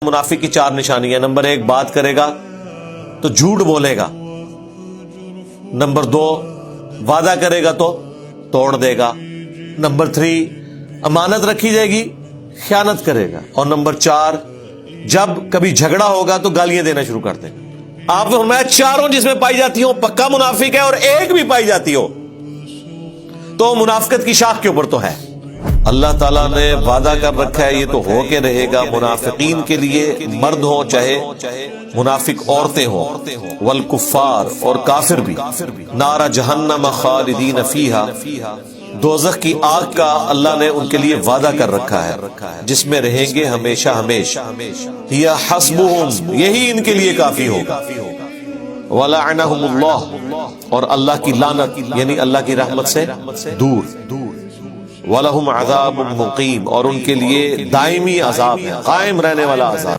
منافق کی چار نشانیاں. نمبر 1 بات کرے گا تو جھوٹ بولے گا. نمبر 2 وعدہ کرے گا تو توڑ دے گا. نمبر 3 امانت رکھی جائے گی خیانت کرے گا. اور نمبر 4 جب کبھی جھگڑا ہوگا تو گالیاں دینا شروع کر دے گا. آپ نے فرمایا چاروں جس میں پائی جاتی ہوں پکا منافق ہے، اور ایک بھی پائی جاتی ہو تو منافقت کی شاخ کے اوپر تو ہے. اللہ تعالیٰ نے وعدہ کر رکھا ہے، یہ تو ہو کے رہے گا منافقین کے لیے، مرد ہو چاہے منافق عورتیں ہوں، والکفار اور کافر بھی. نار جہنم خالدین فیہا، دوزخ کی آگ کا اللہ نے ان کے لیے وعدہ کر رکھا ہے جس میں رہیں گے ہمیشہ ہمیشہ. ہی حسبہم، یہی ان کے لیے کافی ہوگا. ولعنہم اللہ، اور اللہ کی لعنت یعنی اللہ کی رحمت سے دور. وَلَهُمْ عَذَابٌ مُقِيمٌ، اور ان کے لیے دائمی عذاب ہے، قائم رہنے والا عذاب.